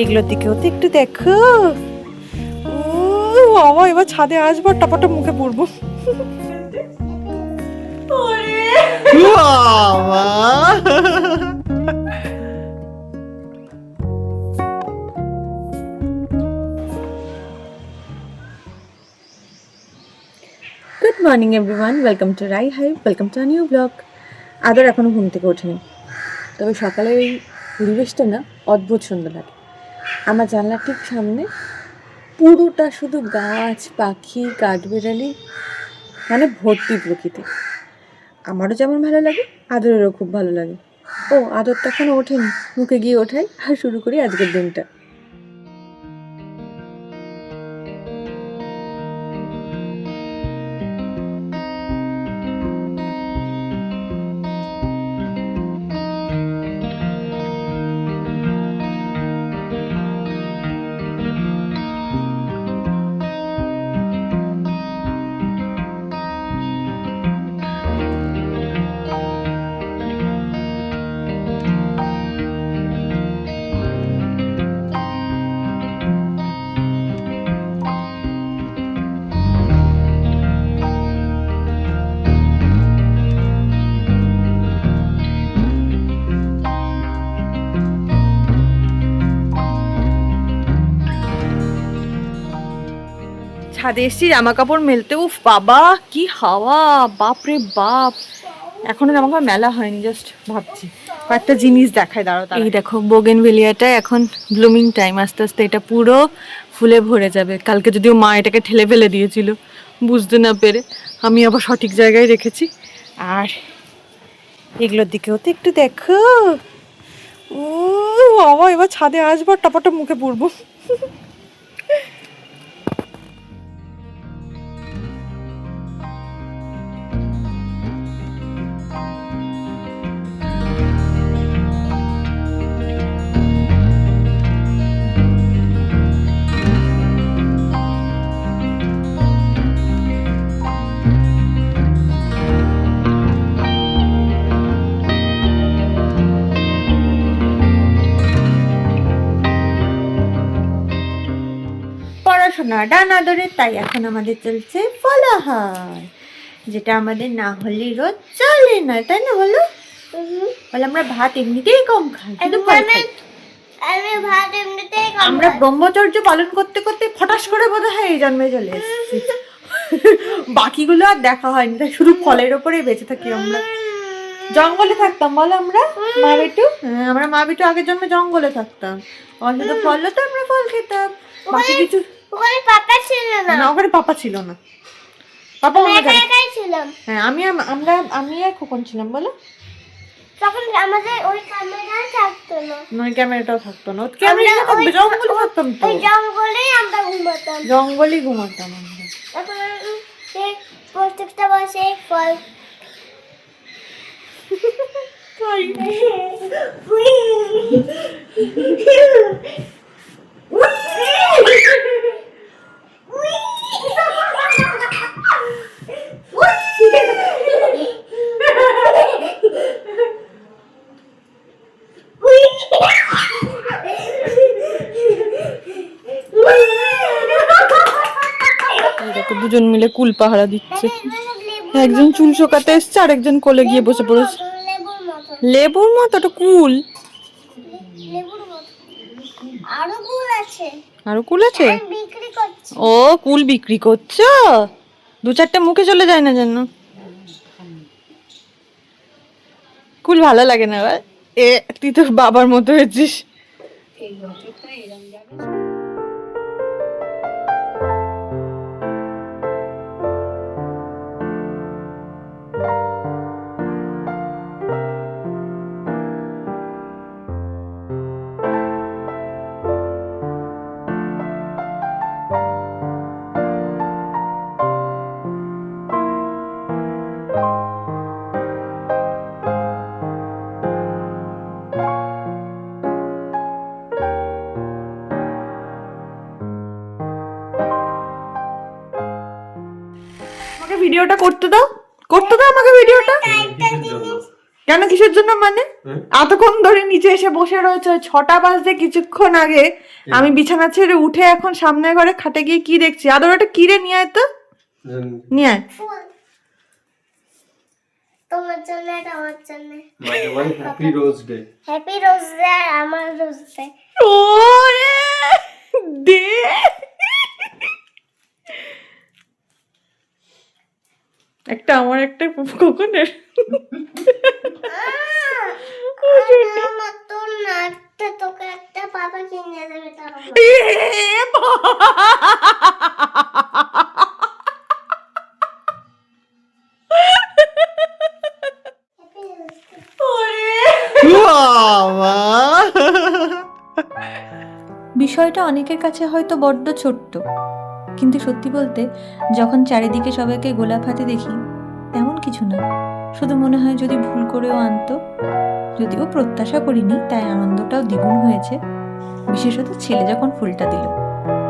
এগুলোর দিকেও তো একটু দেখো। ও বাবা, এবার ছাদে আসবো, টপাটা মুখে পড়বো। Good morning everyone, welcome to Rai hi, welcome to new blog. আদর এখনো ঘুম থেকে ওঠেনি, তবে সকালের এই পরিবেশটা না অদ্ভুত সুন্দর লাগে। আমার জানলার ঠিক সামনে পুরোটা শুধু গাছ, পাখি, কাঠবেড়ালি, মানে ভর্তি প্রকৃতি। আমারও যেমন ভালো লাগে, আদরেরও খুব ভালো লাগে। ও আদর তো এখনো ওঠেনি, মুখে গিয়ে ওঠাই আর শুরু করি আজকের দিনটা। ছাদে এসছি জামা কাপড় মেলতে। উফ বাবা কি হাওয়া, বাপ রে বাপ। এখনো জামা কাপড় মেলা হয়নি, জাস্ট ভাবছি কয়েকটা জিনিস দেখায়, দাঁড়াও। এই দেখো বোগেনভেলিয়াটা এখন ব্লুমিং টাইম, আস্তে আস্তে এটা পুরো ফুলে ভরে যাবে। কালকে যদিও মা এটাকে ঠেলে ফেলে দিয়েছিল বুঝতে না পেরে, আমি আবার সঠিক জায়গায় রেখেছি। আর এগুলোর দিকেও তো একটু দেখো। ও বাবা, এবার ছাদে আসবো, টপাটা মুখে পড়বো। পড়াশোনা ডান আদরে, তাই এখন আমাদের চলছে ফলাহার, যেটা আমাদের না হলে রোজ চলে না, তাই না বলো? বলে আমরা ভাত এমনিতেই কম খাই, শুধু ফল খাই। আমরা ব্রহ্মচর্য পালন করতে করতে ফটাস করে বোধ হয় এই জন্মে চলে এসেছি। বাকিগুলো আর দেখা হয়নি, তাই শুধু ফলের ওপরে বেঁচে থাকি আমরা। জঙ্গলে থাকতাম বলো আমরা, মা বেটু। আমরা মা বেটু আগের জন্মে জঙ্গলে থাকতাম, অন্তত ফল হতো, আমরা ফল খেতাম। বাকি কিছু ওখানে পাপা ছিল না। না, ওখানে পাপা ছিল না। পাপা একাই ছিলাম। হ্যাঁ, আমি আর খোকন ছিলাম বলো। তখন আমাদের ওই ক্যামেরা থাকতো না। নয়, ক্যামেরাটাও থাকতো না। ক্যামেরা থাকবে, জঙ্গলে থাকতাম তো। ওই জঙ্গলেই আমরা ঘুমাতাম। জঙ্গলেই ঘুমাতাম আমরা। তারপর সেই প্রত্যেকটা বসে ফল দুজন মিলে কুল পাহারা দিচ্ছে। একজন চুল শোকাতে এসছে, আর একজন কোলে গিয়ে বসে পড়েছে। লেবুর মতো? ওটা কুল। আরো কুল আছে। আরো কুল আছে? বিক্রি করছি। ও কুল বিক্রি করছো? দু চারটে মুখে চলে যায় না যেন। কুল ভালো লাগে না? এ তুই তো বাবার মতো হয়েছিস। আমাকে ভিডিওটা করতে দাও, আমাকে ভিডিওটা। কেন, কিসের জন্য মানে? এতক্ষণ ধরে নিচে এসে বসে রয়েছে, 6টা বাজতে কিছুক্ষণ আগে আমি বিছানা ছেড়ে উঠে এখন সামনের ঘরে খাটে গিয়ে কি দেখছি? আদর একটা কিরে নিয়ে আয় তো, নিয়ে আয়। ফুল তোমার জন্য আর আমার জন্য। Happy rose day. Happy rose day আর আমার রোজ ডে। ও দে একটা আমার একটা কোকোনের। আমার তোর নাচতে তোকে একটা পাপা কিনে দেবে তার বিষয়টা অনেকের কাছে হয়তো বড্ড ছোট্ট, কিন্তু সত্যি বলতে যখন চারিদিকে সবাইকে গোলাপ হাতে দেখি তেমন কিছু না, শুধু মনে হয় যদি ভুল করেও আনতো। যদিও প্রত্যাশা করিনি, তাই আনন্দটাও দ্বিগুণ হয়েছে, বিশেষত ছেলে যখন ফুলটা দিল।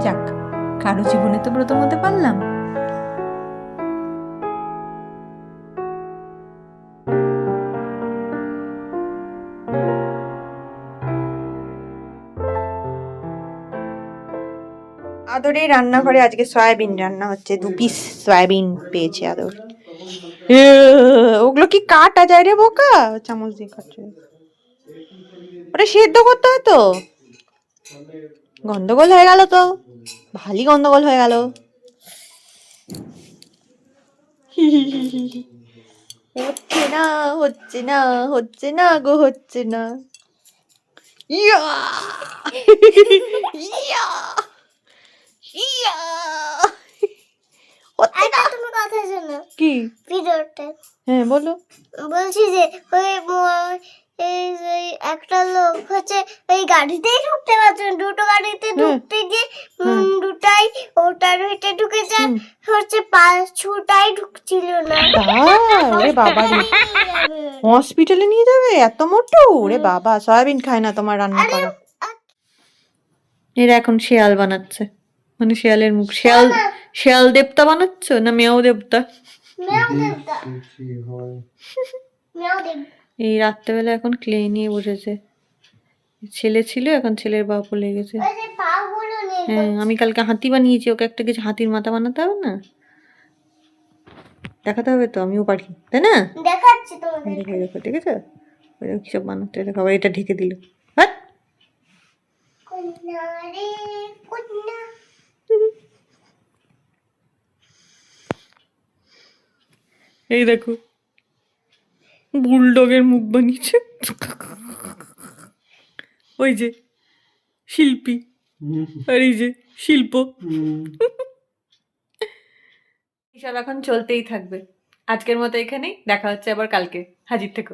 যাক, কারো জীবনে তো প্রথম হতে পারলাম। আদরে রান্নাঘরে আজকে সয়াবিন রান্না হচ্ছে, 2 পিস সয়াবিন পেয়েছে আদর। ওগুলো কি কাটা যায় রে বোকা? চামচ দিয়ে কাটছে, ওটা সেদ্ধ করতে হয় তো। গন্ডগোল হয়ে গেল তো, ভারী গন্ডগোল হয়ে গেল। হচ্ছে না, হচ্ছে না, হচ্ছে না গো, হচ্ছে না। ইয়া ইয়া ইয়া হচ্ছে না। তুমি কথা শোনো কি? ভিডিওতে হ্যাঁ বলো। বলছি যে এই যে একটা লোক হচ্ছে ওই গাড়িতেই ঢুকতে পারছে না, দুটো গাড়িতে ঢুকতে গিয়ে দুটাই ওটার ভিতরে ঢুকে যায়, হচ্ছে ছুটাই ঢুকছিল না। ওরে বাবা রে, হসপিটালে নিয়ে যাবে? এত মোটু? ওরে বাবা, সয়াবিন খায় না তোমার রান্না করা। এরা এখন শিয়াল বানাচ্ছে, মানে শিয়ালের মুখ। শিয়াল দেবতা বানাচ্ছ না মেয়াও দেবতা? মেয়াও দেবতা, মেয়াও দেবতা। এই রাত্রেবেলা এখন ক্লে নিয়ে বসেছে। ছেলে ছিল, এখন ছেলের বাপ লেগেছে। ওই যে পাগুলো নেই। হ্যাঁ, আমি কালকে হাতি বানিয়েছি, ওকে একটা কিছু হাতির মাথা বানাতে হবে না? দেখাতে হবে তো, আমিও পারি, তাই না? দেখাচ্ছি তোমাদের। দেখো দেখো, ঠিক আছে? কিসব বানাতে, দেখো আবার এটা ঢেকে দিল। হ্যাঁ, কুন্না রে কুন্না। এই দেখো বুলডগের মুখ বানিয়েছে। ওই যে শিল্পী, আর এই যে শিল্প। এসব এখন চলতেই থাকবে। আজকের মতো এখানেই, দেখা হচ্ছে আবার কালকে। হাজির থেকো।